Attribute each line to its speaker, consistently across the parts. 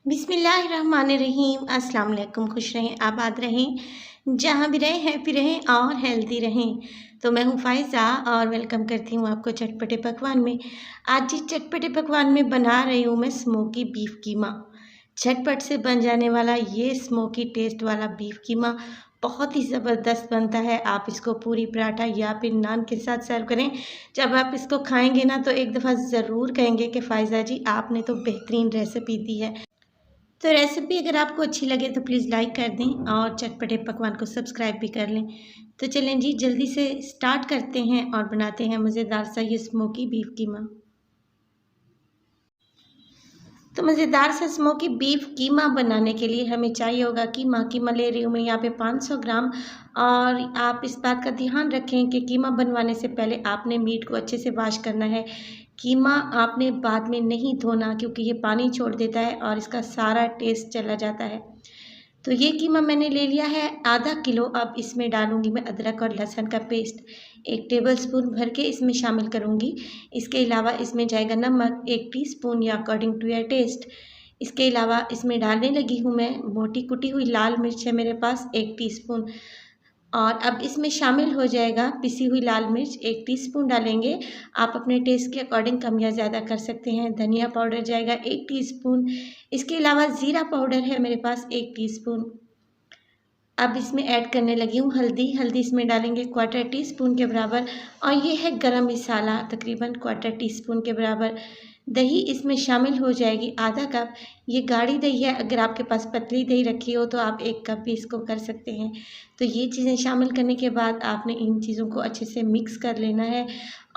Speaker 1: बिस्मिल्लाहिर्रहमानिर्रहीम। अस्सलाम वालेकुम। खुश रहें, आबाद रहें, जहाँ भी रहें हैप्पी रहें और हेल्दी रहें। तो मैं हूँ फ़ायज़ा और वेलकम करती हूँ आपको चटपटे पकवान में। आज जिस चटपटे पकवान में बना रही हूँ मैं स्मोकी बीफ कीमा। झटपट से बन जाने वाला ये स्मोकी टेस्ट वाला बीफ कीमा बहुत ही ज़बरदस्त बनता है। आप इसको पूरी पराठा या फिर नान के साथ सर्व करें। जब आप इसको खाएंगे ना तो एक दफ़ा ज़रूर कहेंगे कि फ़ायज़ा जी आपने तो बेहतरीन रेसिपी दी है। तो रेसिपी अगर आपको अच्छी लगे तो प्लीज़ लाइक कर दें और चटपटे पकवान को सब्सक्राइब भी कर लें। तो चलें जी जल्दी से स्टार्ट करते हैं और बनाते हैं मज़ेदार सा ये स्मोकी बीफ कीमा। तो मज़ेदार सा स्मोकी बीफ कीमा बनाने के लिए हमें चाहिए होगा कीमा ले रही हूँ मैं यहाँ पे 500 ग्राम। और आप इस बात का ध्यान रखें कि कीमा बनवाने से पहले आपने मीट को अच्छे से वॉश करना है। कीमा आपने बाद में नहीं धोना क्योंकि ये पानी छोड़ देता है और इसका सारा टेस्ट चला जाता है। तो ये कीमा मैंने ले लिया है आधा किलो। अब इसमें डालूंगी मैं अदरक और लहसुन का पेस्ट 1 टेबलस्पून भर के इसमें शामिल करूंगी। इसके अलावा इसमें जाएगा नमक 1 टीस्पून या अकॉर्डिंग टू योर टेस्ट। इसके अलावा इसमें डालने लगी हूँ मैं मोटी कुटी हुई लाल मिर्च है मेरे पास 1 टीस्पून। और अब इसमें शामिल हो जाएगा पिसी हुई लाल मिर्च 1 टीस्पून डालेंगे। आप अपने टेस्ट के अकॉर्डिंग कम या ज़्यादा कर सकते हैं। धनिया पाउडर जाएगा 1 टीस्पून। इसके अलावा ज़ीरा पाउडर है मेरे पास 1 टीस्पून। अब इसमें ऐड करने लगी हूँ हल्दी इसमें डालेंगे 1/4 टीस्पून के बराबर। और ये है गरम मसाला तकरीबन 1/4 टीस्पून के बराबर। दही इसमें शामिल हो जाएगी आधा कप। ये गाढ़ी दही है, अगर आपके पास पतली दही रखी हो तो आप 1 कप भी इसको कर सकते हैं। तो ये चीज़ें शामिल करने के बाद आपने इन चीज़ों को अच्छे से मिक्स कर लेना है।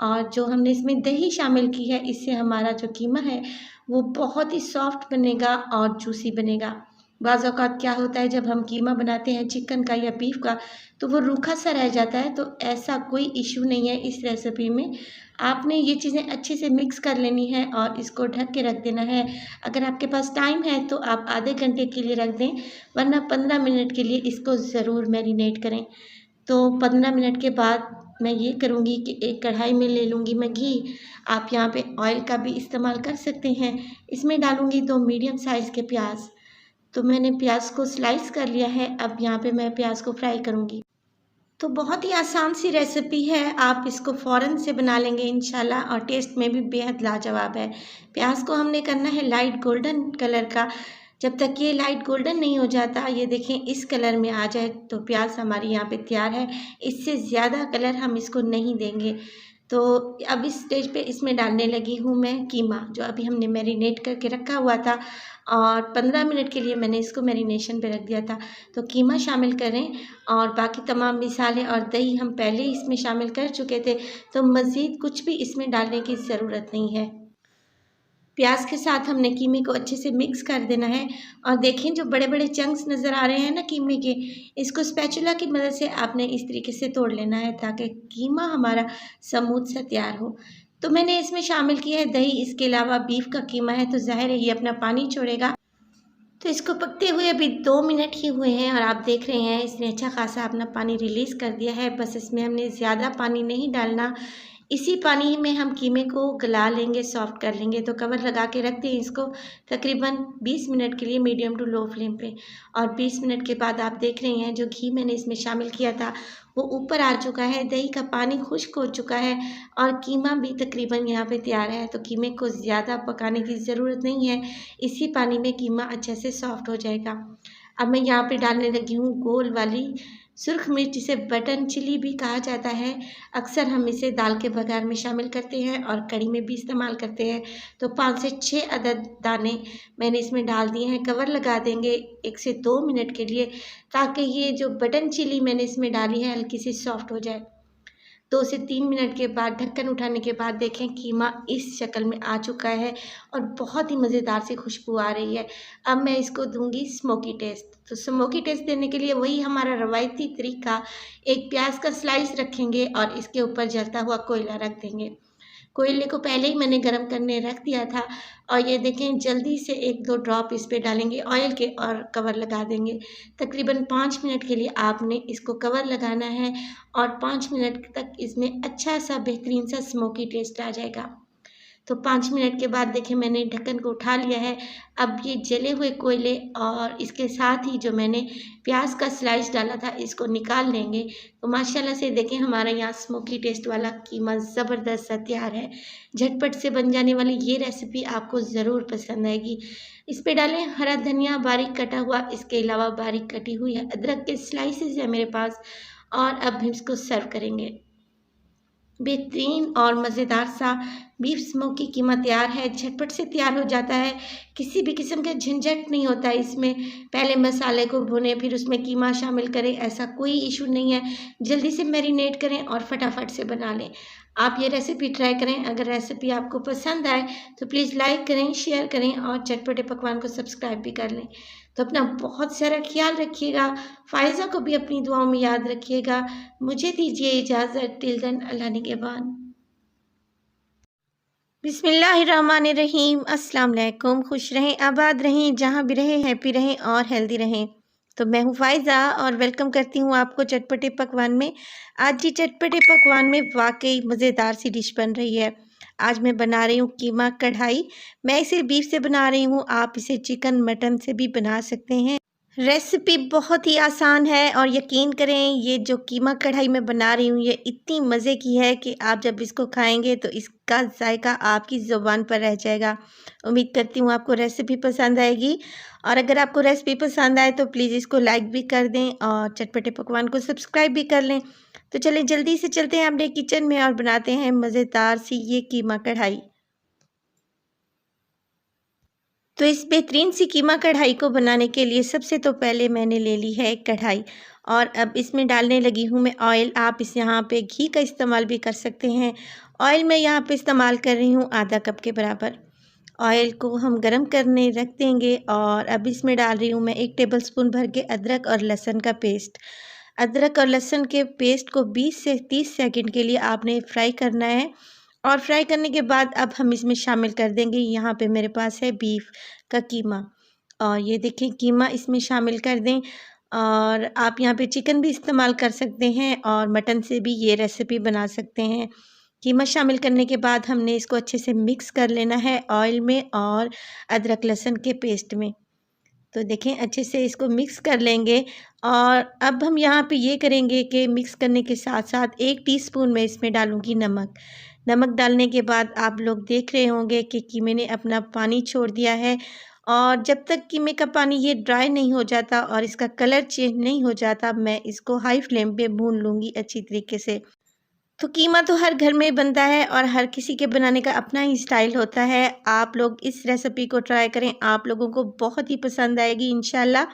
Speaker 1: और जो हमने इसमें दही शामिल की है इससे हमारा जो कीमा है वो बहुत ही सॉफ्ट बनेगा और जूसी बनेगा। बाज़ औक़ात क्या होता है जब हम कीमा बनाते हैं चिकन का या बीफ का तो वो रूखा सा रह जाता है। तो ऐसा कोई इशू नहीं है इस रेसिपी में। आपने ये चीज़ें अच्छे से मिक्स कर लेनी है और इसको ढक के रख देना है। अगर आपके पास टाइम है तो आप आधे घंटे के लिए रख दें, वरना 15 मिनट के लिए इसको ज़रूर मैरिनेट करें। तो 15 मिनट के बाद मैं ये करूँगी कि एक कढ़ाई में ले लूँगी मैं घी। आप यहाँ पे ऑयल का भी इस्तेमाल कर सकते हैं। इसमें डालूँगी 2 मीडियम साइज़ के प्याज। तो मैंने प्याज को स्लाइस कर लिया है। अब यहाँ पे मैं प्याज को फ्राई करूँगी। तो बहुत ही आसान सी रेसिपी है, आप इसको फ़ौरन से बना लेंगे इंशाल्लाह और टेस्ट में भी बेहद लाजवाब है। प्याज को हमने करना है लाइट गोल्डन कलर का। जब तक ये लाइट गोल्डन नहीं हो जाता, ये देखें इस कलर में आ जाए तो प्याज हमारी यहाँ पे तैयार है। इससे ज़्यादा कलर हम इसको नहीं देंगे। तो अब इस स्टेज पे इसमें डालने लगी हूँ मैं कीमा जो अभी हमने मैरिनेट करके रखा हुआ था और 15 मिनट के लिए मैंने इसको मैरिनेशन पे रख दिया था। तो कीमा शामिल करें और बाकी तमाम मिसाले और दही हम पहले ही इसमें शामिल कर चुके थे, तो मज़ीद कुछ भी इसमें डालने की ज़रूरत नहीं है। प्याज के साथ हमने कीमे को अच्छे से मिक्स कर देना है। और देखें जो बड़े बड़े चंक्स नज़र आ रहे हैं ना कीमे के, इसको स्पैचुला की मदद से आपने इस तरीके से तोड़ लेना है ताकि कीमा हमारा स्मूथ सा तैयार हो। तो मैंने इसमें शामिल किया है दही। इसके अलावा बीफ का कीमा है तो ज़ाहिर है ये अपना पानी छोड़ेगा। तो इसको पकते हुए अभी 2 मिनट ही हुए हैं और आप देख रहे हैं इसने अच्छा खासा अपना पानी रिलीज़ कर दिया है। बस इसमें हमने ज़्यादा पानी नहीं डालना। इसी पानी में हम कीमे को गला लेंगे, सॉफ्ट कर लेंगे। तो कवर लगा के रख दें इसको तकरीबन 20 मिनट के लिए मीडियम टू लो फ्लेम पे। और 20 मिनट के बाद आप देख रहे हैं जो घी मैंने इसमें शामिल किया था वो ऊपर आ चुका है, दही का पानी खुश्क हो चुका है और कीमा भी तकरीबन यहाँ पे तैयार है। तो कीमे को ज़्यादा पकाने की ज़रूरत नहीं है, इसी पानी में कीमा अच्छे से सॉफ्ट हो जाएगा। अब मैं यहाँ पे डालने लगी हूँ गोल वाली सुर्ख मिर्च, जिसे बटन चिली भी कहा जाता है। अक्सर हम इसे दाल के बघार में शामिल करते हैं और कढ़ी में भी इस्तेमाल करते हैं। तो 5 से 6 अदद दाने मैंने इसमें डाल दिए हैं। कवर लगा देंगे 1 से 2 मिनट के लिए ताकि ये जो बटन चिली मैंने इसमें डाली है हल्की सी सॉफ्ट हो जाए। 2 से 3 मिनट के बाद ढक्कन उठाने के बाद देखें कीमा इस शक्ल में आ चुका है और बहुत ही मज़ेदार सी खुशबू आ रही है। अब मैं इसको दूंगी स्मोकी टेस्ट। तो स्मोकी टेस्ट देने के लिए वही हमारा रवायती तरीका, एक प्याज का स्लाइस रखेंगे और इसके ऊपर जलता हुआ कोयला रख देंगे। कोयले को पहले ही मैंने गरम करने रख दिया था और ये देखें जल्दी से 1-2 ड्रॉप इस पे डालेंगे ऑयल के और कवर लगा देंगे। तकरीबन 5 मिनट के लिए आपने इसको कवर लगाना है और 5 मिनट तक इसमें अच्छा सा बेहतरीन सा स्मोकी टेस्ट आ जाएगा। तो 5 मिनट के बाद देखिए मैंने ढक्कन को उठा लिया है। अब ये जले हुए कोयले और इसके साथ ही जो मैंने प्याज का स्लाइस डाला था इसको निकाल लेंगे। तो माशाल्लाह से देखें हमारा यहाँ स्मोकी टेस्ट वाला कीमा ज़बरदस्त सा तैयार है। झटपट से बन जाने वाली ये रेसिपी आपको ज़रूर पसंद आएगी। इस पे डालें हरा धनिया बारीक कटा हुआ, इसके अलावा बारीक कटी हुई है अदरक के स्लाइसेस है मेरे पास, और अब हम इसको सर्व करेंगे। बेहतरीन और मज़ेदार सा बीफ स्मोकी कीमा तैयार है, झटपट से तैयार हो जाता है, किसी भी किस्म का झंझट नहीं होता है इसमें। पहले मसाले को भुनें फिर उसमें कीमा शामिल करें, ऐसा कोई इशू नहीं है। जल्दी से मैरिनेट करें और फटाफट से बना लें। आप ये रेसिपी ट्राई करें। अगर रेसिपी आपको पसंद आए तो प्लीज़ लाइक करें, शेयर करें और चटपटे पकवान को सब्सक्राइब भी कर लें। तो अपना बहुत सारा ख्याल रखिएगा। फ़ायज़ा को भी अपनी दुआओं में याद रखिएगा। मुझे दीजिए इजाज़त। टिल देन अल्लाह निगहबान। बिस्मिल्लाहिर्रहमानिर्रहीम। अस्सलाम वालेकुम। खुश रहें, आबाद रहें, जहाँ भी रहें हैप्पी रहें और हेल्दी रहें। तो मैं हूँ फ़ायज़ा और वेलकम करती हूँ आपको चटपटे पकवान में। आज ये चटपटे पकवान में वाक़ई मज़ेदार सी डिश बन रही है। आज मैं बना रही हूँ कीमा कढ़ाई। मैं इसे बीफ से बना रही हूँ, आप इसे चिकन, मटन से भी बना सकते हैं। रेसिपी बहुत ही आसान है और यकीन करें ये जो कीमा कढ़ाई मैं बना रही हूँ ये इतनी मज़े की है कि आप जब इसको खाएंगे तो इसका जायका आपकी ज़ुबान पर रह जाएगा। उम्मीद करती हूँ आपको रेसिपी पसंद आएगी, और अगर आपको रेसिपी पसंद आए तो प्लीज़ इसको लाइक भी कर दें और चटपटे पकवान को सब्सक्राइब भी कर लें। तो चलें जल्दी से चलते हैं अपने किचन में और बनाते हैं मज़ेदार सी ये कीमा कढ़ाई। तो इस बेहतरीन सी कीमा कढ़ाई को बनाने के लिए सबसे तो पहले मैंने ले ली है एक कढ़ाई, और अब इसमें डालने लगी हूँ मैं ऑयल। आप इस यहाँ पे घी का इस्तेमाल भी कर सकते हैं। ऑयल मैं यहाँ पे इस्तेमाल कर रही हूँ आधा कप के बराबर। ऑयल को हम गरम करने रख देंगे और अब इसमें डाल रही हूँ मैं 1 टेबलस्पून भर के अदरक और लहसुन का पेस्ट। अदरक और लहसुन के पेस्ट को 20 से 30 सेकंड के लिए आपने फ्राई करना है, और फ्राई करने के बाद अब हम इसमें शामिल कर देंगे, यहाँ पे मेरे पास है बीफ का कीमा, और ये देखें कीमा इसमें शामिल कर दें। और आप यहाँ पे चिकन भी इस्तेमाल कर सकते हैं और मटन से भी ये रेसिपी बना सकते हैं। कीमा शामिल करने के बाद हमने इसको अच्छे से मिक्स कर लेना है ऑयल में और अदरक लहसुन के पेस्ट में। तो देखें अच्छे से इसको मिक्स कर लेंगे, और अब हम यहाँ पे ये करेंगे कि मिक्स करने के साथ साथ 1 टीस्पून मैं इसमें डालूँगी नमक। नमक डालने के बाद आप लोग देख रहे होंगे कि कीमे ने अपना पानी छोड़ दिया है, और जब तक कीमे का पानी ये ड्राई नहीं हो जाता और इसका कलर चेंज नहीं हो जाता मैं इसको हाई फ्लेम पे भून लूँगी अच्छी तरीके से। तो कीमा तो हर घर में बनता है और हर किसी के बनाने का अपना ही स्टाइल होता है। आप लोग इस रेसिपी को ट्राई करें, आप लोगों को बहुत ही पसंद आएगी इंशाल्लाह।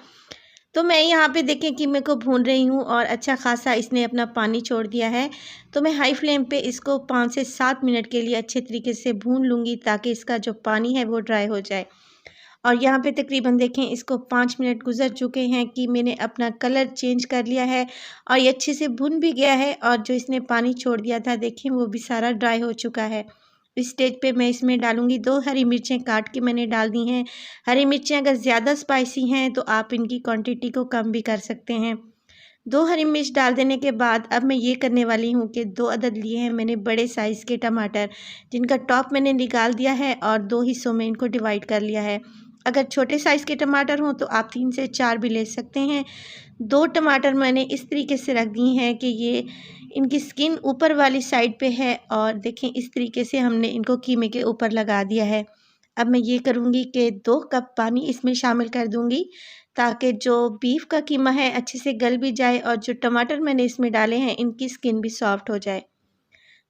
Speaker 1: तो मैं यहाँ पे देखें कीमे को भून रही हूँ और अच्छा खासा इसने अपना पानी छोड़ दिया है। तो मैं हाई फ्लेम पे इसको 5 से 7 मिनट के लिए अच्छे तरीके से भून लूँगी ताकि इसका जो पानी है वो ड्राई हो जाए। और यहाँ पे तकरीबन देखें इसको 5 मिनट गुजर चुके हैं कि मैंने अपना कलर चेंज कर लिया है और ये अच्छे से भुन भी गया है, और जो इसने पानी छोड़ दिया था देखें वो भी सारा ड्राई हो चुका है। इस स्टेज पे मैं इसमें डालूँगी 2 हरी मिर्चें काट के मैंने डाल दी हैं। हरी मिर्चें अगर ज़्यादा स्पाइसी हैं तो आप इनकी क्वांटिटी को कम भी कर सकते हैं। 2 हरी मिर्च डाल देने के बाद अब मैं ये करने वाली हूँ कि 2 अदद लिए हैं मैंने बड़े साइज़ के टमाटर, जिनका टॉप मैंने निकाल दिया है और 2 हिस्सों में इनको डिवाइड कर लिया है। अगर छोटे साइज़ के टमाटर हों तो आप 3 से 4 भी ले सकते हैं। 2 टमाटर मैंने इस तरीके से रख दी हैं कि ये इनकी स्किन ऊपर वाली साइड पे है, और देखें इस तरीके से हमने इनको कीमे के ऊपर लगा दिया है। अब मैं ये करूँगी कि 2 कप पानी इसमें शामिल कर दूँगी ताकि जो बीफ का कीमा है अच्छे से गल भी जाए और जो टमाटर मैंने इसमें डाले हैं इनकी स्किन भी सॉफ्ट हो जाए।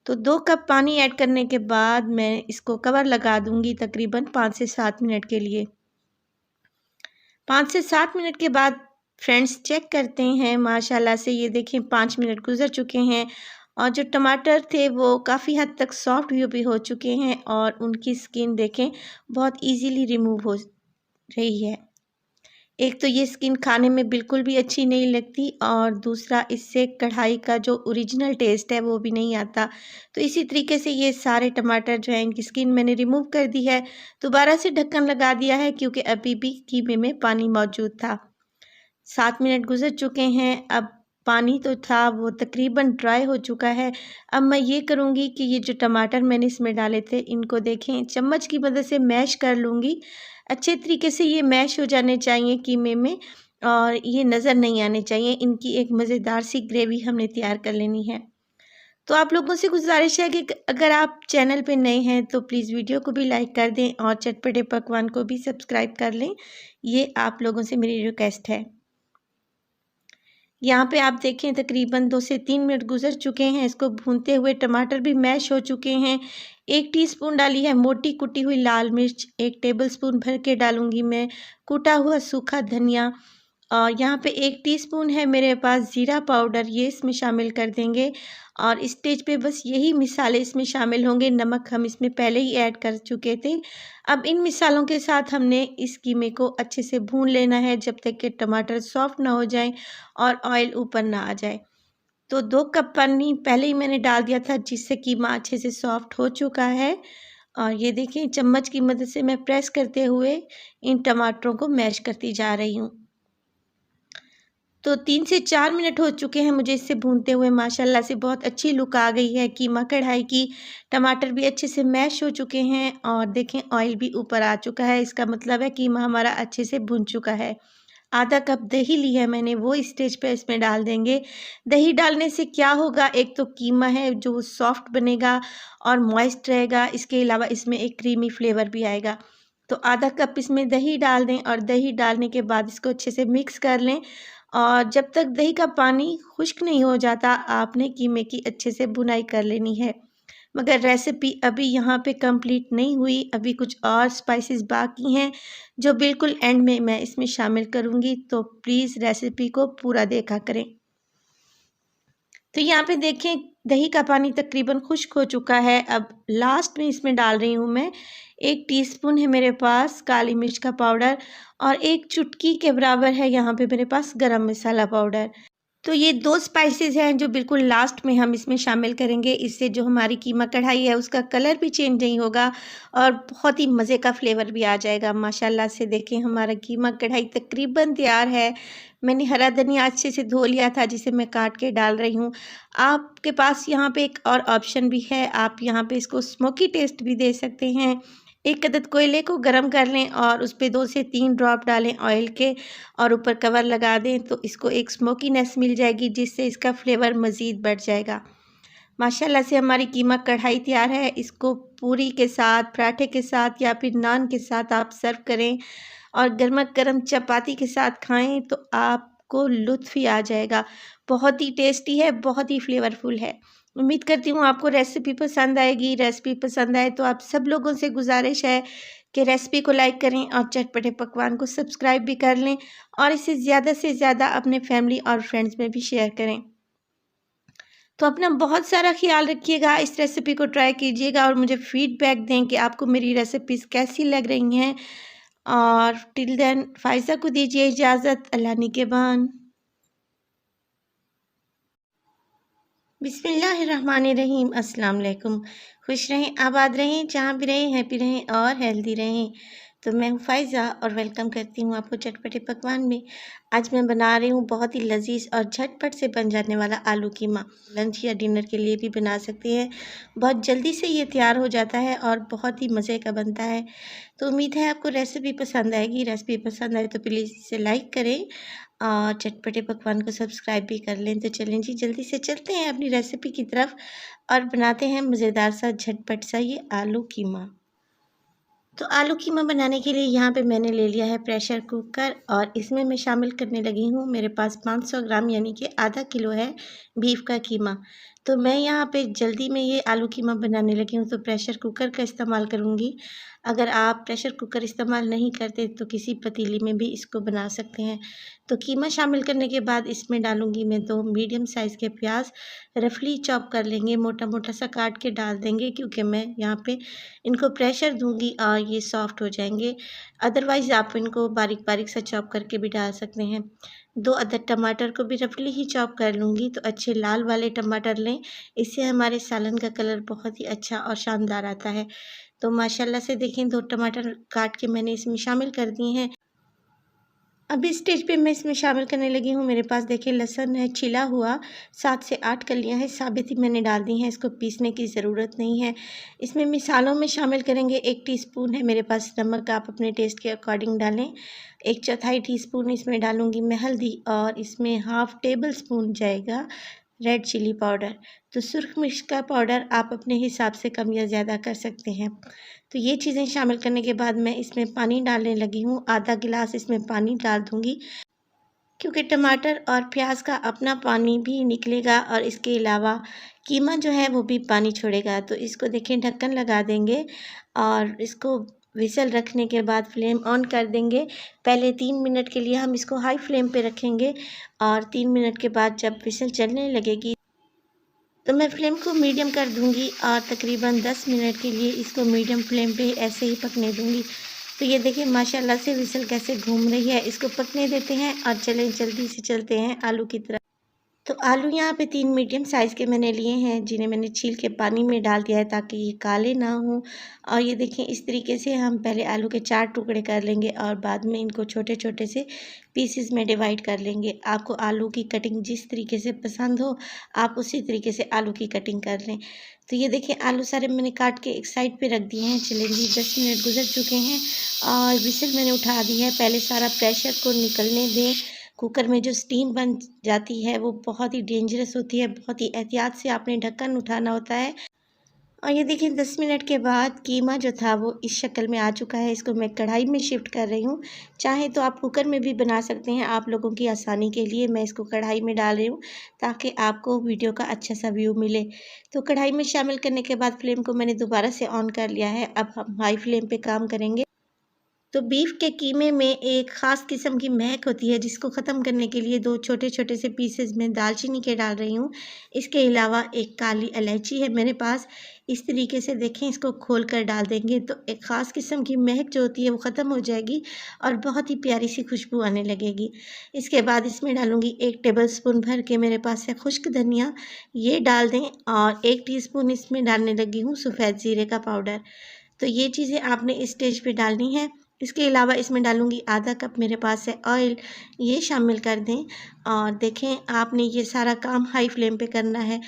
Speaker 1: तो 2 कप पानी ऐड करने के बाद मैं इसको कवर लगा दूँगी तकरीबन 5 से 7 मिनट के लिए। 5 से 7 मिनट के बाद फ्रेंड्स चेक करते हैं, माशाल्लाह से ये देखें 5 मिनट गुजर चुके हैं और जो टमाटर थे वो काफ़ी हद तक सॉफ्ट भी हो चुके हैं, और उनकी स्किन देखें बहुत इजीली रिमूव हो रही है। एक तो ये स्किन खाने में बिल्कुल भी अच्छी नहीं लगती, और दूसरा इससे कढ़ाई का जो ओरिजिनल टेस्ट है वो भी नहीं आता। तो इसी तरीके से ये सारे टमाटर जो हैं इनकी स्किन मैंने रिमूव कर दी है। दोबारा से ढक्कन लगा दिया है क्योंकि अभी भी कीमे में पानी मौजूद था। 7 मिनट गुजर चुके हैं। अब पानी तो था वो तकरीबन ड्राई हो चुका है। अब मैं ये करूँगी कि ये जो टमाटर मैंने इसमें डाले थे इनको देखें चम्मच की मदद से मैश कर लूँगी। अच्छे तरीके से ये मैश हो जाने चाहिए कीमे में और ये नज़र नहीं आने चाहिए। इनकी एक मज़ेदार सी ग्रेवी हमने तैयार कर लेनी है। तो आप लोगों से गुज़ारिश है कि अगर आप चैनल पे नए हैं तो प्लीज़ वीडियो को भी लाइक कर दें और चटपटे पकवान को भी सब्सक्राइब कर लें। ये आप लोगों से मेरी रिक्वेस्ट है। यहाँ पे आप देखें तकरीबन 2 से 3 मिनट गुज़र चुके हैं। इसको भूनते हुए टमाटर भी मैश हो चुके हैं। 1 टीस्पून डाली है मोटी कुटी हुई लाल मिर्च, 1 टेबलस्पून भर के डालूँगी मैं कूटा हुआ सूखा धनिया। यहाँ पे 1 टीस्पून है मेरे पास ज़ीरा पाउडर, ये इसमें शामिल कर देंगे और इस स्टेज पे बस यही मिसाले इसमें शामिल होंगे। नमक हम इसमें पहले ही ऐड कर चुके थे। अब इन मिसालों के साथ हमने इस कीमे को अच्छे से भून लेना है जब तक कि टमाटर सॉफ्ट ना हो जाएं और ऑयल ऊपर ना आ जाए। तो 2 कप पानी पहले ही मैंने डाल दिया था जिससे कीमा अच्छे से सॉफ्ट हो चुका है और ये देखिए चम्मच की मदद से मैं प्रेस करते हुए इन टमाटरों को मैश करती जा रही हूँ। तो 3 से 4 मिनट हो चुके हैं मुझे इसे भूनते हुए। माशाल्लाह से बहुत अच्छी लुक आ गई है कीमा कढ़ाई की। टमाटर भी अच्छे से मैश हो चुके हैं और देखें ऑयल भी ऊपर आ चुका है। इसका मतलब है कीमा हमारा अच्छे से भुन चुका है। आधा कप दही ली है मैंने, वो इस स्टेज पे इसमें डाल देंगे। दही डालने से क्या होगा, एक तो कीमा है जो सॉफ्ट बनेगा और मॉइस्ट रहेगा। इसके अलावा इसमें एक क्रीमी फ्लेवर भी आएगा। तो आधा कप इसमें दही डाल दें और दही डालने के बाद इसको अच्छे से मिक्स कर लें और जब तक दही का पानी खुश्क नहीं हो जाता आपने कीमे की अच्छे से भुनाई कर लेनी है। मगर रेसिपी अभी यहाँ पे कंप्लीट नहीं हुई, अभी कुछ और स्पाइसेस बाकी हैं जो बिल्कुल एंड में मैं इसमें शामिल करूँगी, तो प्लीज़ रेसिपी को पूरा देखा करें। तो यहाँ पे देखें दही का पानी तकरीबन खुश्क हो चुका है। अब लास्ट में इसमें डाल रही हूँ मैं 1 टीस्पून है मेरे पास काली मिर्च का पाउडर और 1 चुटकी के बराबर है यहाँ पे मेरे पास गरम मसाला पाउडर। तो ये 2 स्पाइसेस हैं जो बिल्कुल लास्ट में हम इसमें शामिल करेंगे। इससे जो हमारी कीमा कढ़ाई है उसका कलर भी चेंज नहीं होगा और बहुत ही मज़े का फ्लेवर भी आ जाएगा। माशाल्लाह से देखें हमारा कीमा कढ़ाई तकरीबन तैयार है। मैंने हरा धनिया अच्छे से धो लिया था जिसे मैं काट के डाल रही हूँ। आपके पास यहाँ पे एक और ऑप्शन भी है, आप यहाँ पे इसको स्मोकी टेस्ट भी दे सकते हैं। 1 अदद कोयले को गरम कर लें और उस पे 2 से 3 ड्रॉप डालें ऑयल के और ऊपर कवर लगा दें तो इसको एक स्मोकीनेस मिल जाएगी जिससे इसका फ्लेवर मज़ीद बढ़ जाएगा। माशाल्लाह से हमारी कीमा कढ़ाई तैयार है। इसको पूरी के साथ, पराठे के साथ या फिर नान के साथ आप सर्व करें और गरमा-गरम चपाती के साथ खाएं तो आपको लुत्फ़ ही आ जाएगा। बहुत ही टेस्टी है, बहुत ही फ्लेवरफुल है। उम्मीद करती हूँ आपको रेसिपी पसंद आएगी। रेसिपी पसंद आए तो आप सब लोगों से गुज़ारिश है कि रेसिपी को लाइक करें और चटपटे पकवान को सब्सक्राइब भी कर लें और इसे ज़्यादा से ज़्यादा अपने फैमिली और फ्रेंड्स में भी शेयर करें। तो अपना बहुत सारा ख्याल रखिएगा, इस रेसिपी को ट्राई कीजिएगा और मुझे फ़ीडबैक दें कि आपको मेरी रेसिपीज़ कैसी लग रही हैं। और टिल देन फ़ाइज़ा को दीजिए इजाज़त। अल्लाह निगहबान। बिस्मिल्लाहिर्रहमानिर्रहीम। अस्सलाम वालेकुम। खुश रहें, आबाद रहें, जहाँ भी रहें हैप्पी रहें और हेल्दी रहें। तो मैं हूँ फ़ाइज़ा और वेलकम करती हूँ आपको चटपटे पकवान में। आज मैं बना रही हूँ बहुत ही लज़ीज़ और झटपट से बन जाने वाला आलू कीमा। लंच या डिनर के लिए भी बना सकते हैं। बहुत जल्दी से ये तैयार हो जाता है और बहुत ही मज़े का बनता है। तो उम्मीद है आपको रेसिपी पसंद आएगी। रेसिपी पसंद आए तो प्लीज़ इसे लाइक करें और चटपटे पकवान को सब्सक्राइब भी कर लें। तो चलें जी जल्दी से चलते हैं अपनी रेसिपी की तरफ और बनाते हैं मज़ेदार सा झटपट सा ये आलू कीमा। तो आलू कीमा बनाने के लिए यहाँ पे मैंने ले लिया है प्रेशर कुकर और इसमें मैं शामिल करने लगी हूँ मेरे पास 500 ग्राम यानी कि आधा किलो है बीफ का कीमा। तो मैं यहाँ पे जल्दी में ये आलू कीमा बनाने लगी हूँ तो प्रेशर कुकर का इस्तेमाल करूँगी। अगर आप प्रेशर कुकर इस्तेमाल नहीं करते तो किसी पतीली में भी इसको बना सकते हैं। तो कीमा शामिल करने के बाद इसमें डालूँगी मैं 2 मीडियम साइज़ के प्याज रफली चॉप कर लेंगे, मोटा मोटा सा काट के डाल देंगे क्योंकि मैं यहाँ पे इनको प्रेशर दूंगी और ये सॉफ्ट हो जाएंगे। अदरवाइज़ आप इनको बारीक बारीक सा चॉप करके भी डाल सकते हैं। 2 अदद टमाटर को भी रफली ही चॉप कर लूँगी। तो अच्छे लाल वाले टमाटर लें, इससे हमारे सालन का कलर बहुत ही अच्छा और शानदार आता है। तो माशाल्लाह से देखें 2 टमाटर काट के मैंने इसमें शामिल कर दिए हैं। अब इस स्टेज पे मैं इसमें शामिल करने लगी हूँ, मेरे पास देखिए लहसुन है छिला हुआ, 7 से 8 कलियाँ हैं, साबित ही मैंने डाल दी हैं, इसको पीसने की ज़रूरत नहीं है। इसमें मिसालों में शामिल करेंगे 1 टीस्पून है मेरे पास नमक, आप अपने टेस्ट के अकॉर्डिंग डालें। 1/4 टीस्पून इसमें डालूँगी मैं हल्दी और इसमें हाफ़ टेबल स्पून जाएगा रेड चिली पाउडर। तो सुर्ख मिर्च का पाउडर आप अपने हिसाब से कम या ज़्यादा कर सकते हैं। तो ये चीज़ें शामिल करने के बाद मैं इसमें पानी डालने लगी हूँ, आधा गिलास इसमें पानी डाल दूँगी, क्योंकि टमाटर और प्याज का अपना पानी भी निकलेगा और इसके अलावा कीमा जो है वो भी पानी छोड़ेगा। तो इसको देखिए ढक्कन लगा देंगे और इसको विसल रखने के बाद फ्लेम ऑन कर देंगे। पहले 3 मिनट के लिए हम इसको हाई फ्लेम पे रखेंगे और 3 मिनट के बाद जब विसल चलने लगेगी तो मैं फ्लेम को मीडियम कर दूंगी और तकरीबन 10 मिनट के लिए इसको मीडियम फ्लेम पे ऐसे ही पकने दूंगी। तो ये देखिए माशाल्लाह से विसल कैसे घूम रही है, इसको पकने देते हैं और चलें जल्दी से चलते हैं आलू की तरफ। तो आलू यहाँ पे 3 मीडियम साइज़ के मैंने लिए हैं, जिन्हें मैंने छील के पानी में डाल दिया है ताकि ये काले ना हों। और ये देखिए इस तरीके से हम पहले आलू के 4 टुकड़े कर लेंगे और बाद में इनको छोटे-छोटे से पीसेस में डिवाइड कर लेंगे। आपको आलू की कटिंग जिस तरीके से पसंद हो, आप उसी तरीके से आलू की कटिंग कर लें। तो ये देखिए आलू सारे मैंने काट के एक साइड पे रख दिए हैं। चलिए जी 10 मिनट गुज़र चुके हैं और विसिल मैंने उठा दी है। पहले सारा प्रेशर को निकलने दें। कुकर में जो स्टीम बन जाती है वो बहुत ही डेंजरस होती है, बहुत ही एहतियात से आपने ढक्कन उठाना होता है। और ये देखिए 10 मिनट के बाद कीमा जो था वो इस शक्ल में आ चुका है। इसको मैं कढ़ाई में शिफ्ट कर रही हूँ। चाहे तो आप कुकर में भी बना सकते हैं, आप लोगों की आसानी के लिए मैं इसको कढ़ाई में डाल रही हूँ ताकि आपको वीडियो का अच्छा सा व्यू मिले। तो कढ़ाई में शामिल करने के बाद फ्लेम को मैंने दोबारा से ऑन कर लिया है। अब हम हाई फ्लेम पे काम करेंगे। तो बीफ के कीमे में एक ख़ास किस्म की महक होती है, जिसको ख़त्म करने के लिए 2 छोटे-छोटे से पीसेज़ में दालचीनी के डाल रही हूँ। इसके अलावा एक काली इलायची है मेरे पास। इस तरीके से देखें इसको खोल कर डाल देंगे तो एक ख़ास किस्म की महक जो होती है वो ख़त्म हो जाएगी और बहुत ही प्यारी सी खुशबू आने लगेगी। इसके बाद इसमें डालूँगी 1 टेबलस्पून भर के मेरे पास है खुश्क धनिया, ये डाल दें और 1 टीस्पून इसमें डालने लगी हूँ सफ़ेद ज़ीरे का पाउडर। तो ये चीज़ें आपने इस स्टेज पे डालनी है। इसके अलावा इसमें डालूँगी आधा कप मेरे पास है ऑयल, ये शामिल कर दें और देखें आपने ये सारा काम हाई फ्लेम पे करना है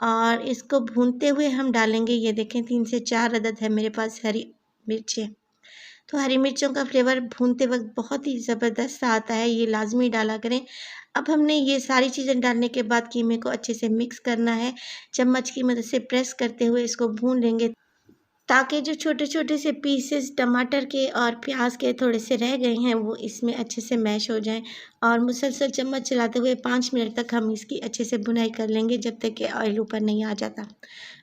Speaker 1: और इसको भूनते हुए हम डालेंगे। ये देखें 3 से 4 अदद है मेरे पास हरी मिर्चें। तो हरी मिर्चों का फ्लेवर भूनते वक़्त बहुत ही ज़बरदस्त आता है, ये लाज़मी डाला करें। अब हमने ये सारी चीज़ें डालने के बाद कीमे को अच्छे से मिक्स करना है। चम्मच की मदद से प्रेस करते हुए इसको भून लेंगे ताकि जो छोटे-छोटे से पीसेस टमाटर के और प्याज के थोड़े से रह गए हैं वो इसमें अच्छे से मैश हो जाएँ और मुसलसल चम्मच चलाते हुए 5 मिनट तक हम इसकी अच्छे से भुनाई कर लेंगे जब तक कि ऑयल ऊपर नहीं आ जाता।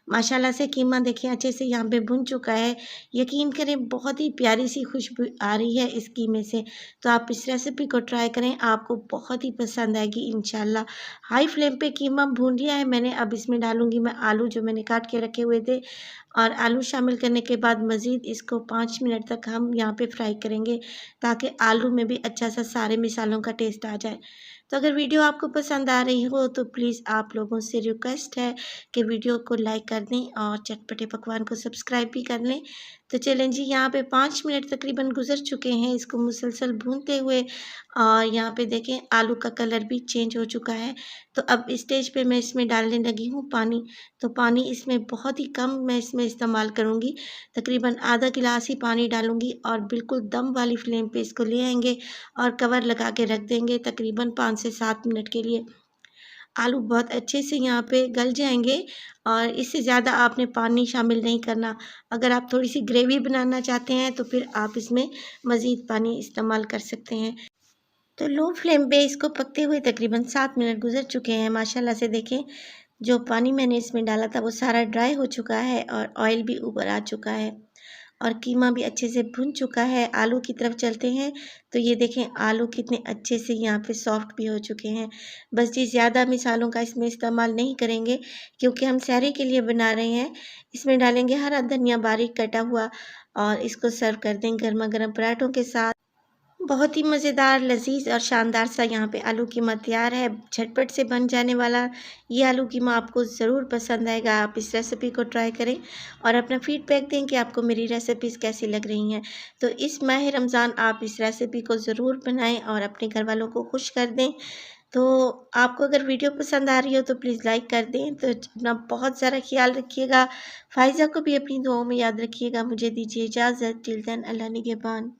Speaker 1: माशाल्लाह से कीमा देखिए अच्छे से यहाँ पे भुन चुका है। यकीन करें बहुत ही प्यारी सी खुशबू आ रही है इस कीमे से। तो आप इस रेसिपी को ट्राई करें, आपको बहुत ही पसंद आएगी इंशाल्लाह। हाई फ्लेम पे कीमा भून लिया है मैंने, अब इसमें डालूँगी मैं आलू जो मैंने काट के रखे हुए थे और आलू शामिल करने के बाद मज़ीद इसको 5 मिनट तक हम यहाँ पे फ्राई करेंगे ताकि आलू में भी अच्छा सा सारे मिसालों का टेस्ट आ जाए। तो अगर वीडियो आपको पसंद आ रही हो तो प्लीज़ आप लोगों से रिक्वेस्ट है कि वीडियो को लाइक कर दें और चटपटे पकवान को सब्सक्राइब भी कर लें। तो चलें जी यहाँ पे 5 मिनट तकरीबन गुज़र चुके हैं इसको मुसलसल भूनते हुए और यहाँ पे देखें आलू का कलर भी चेंज हो चुका है। तो अब इस स्टेज पे मैं इसमें डालने लगी हूँ पानी। तो पानी इसमें बहुत ही कम मैं इसमें इस्तेमाल करूँगी, तकरीबन आधा गिलास ही पानी डालूँगी और बिल्कुल दम वाली फ्लेम पे इसको ले आएँगे और कवर लगा के रख देंगे तकरीबन 5 से 7 मिनट के लिए। आलू बहुत अच्छे से यहाँ पे गल जाएँगे और इससे ज़्यादा आपने पानी शामिल नहीं करना। अगर आप थोड़ी-सी ग्रेवी बनाना चाहते हैं तो फिर आप इसमें मज़ीद पानी इस्तेमाल कर सकते हैं। तो लो फ्लेम पे इसको पकते हुए तकरीबन 7 मिनट गुज़र चुके हैं। माशाल्लाह से देखें जो पानी मैंने इसमें डाला था वो सारा ड्राई हो चुका है और ऑयल भी ऊपर आ चुका है और कीमा भी अच्छे से भुन चुका है। आलू की तरफ चलते हैं तो ये देखें आलू कितने अच्छे से यहाँ पे सॉफ्ट भी हो चुके हैं। बस जी ज़्यादा मिसालों का इसमें इस्तेमाल नहीं करेंगे क्योंकि हम सहरी के लिए बना रहे हैं। इसमें डालेंगे हरा धनिया बारीक कटा हुआ और इसको सर्व कर दें गरमा-गरम पराठों के साथ। बहुत ही मज़ेदार, लज़ीज़ और शानदार सा यहाँ पे आलू कीमा तैयार है। झटपट से बन जाने वाला ये आलू कीमा आपको ज़रूर पसंद आएगा। आप इस रेसिपी को ट्राई करें और अपना फीडबैक दें कि आपको मेरी रेसिपीज़ कैसी लग रही हैं। तो इस माह रमज़ान आप इस रेसिपी को ज़रूर बनाएँ और अपने घरवालों को खुश कर दें। तो आपको अगर वीडियो पसंद आ रही हो तो प्लीज़ लाइक कर दें। तो अपना बहुत सारा ख़्याल रखिएगा। फ़ाइज़ा को भी अपनी दुआओं में याद रखिएगा। मुझे दीजिए इजाज़त। टिल देन अल्लाह निगहबान।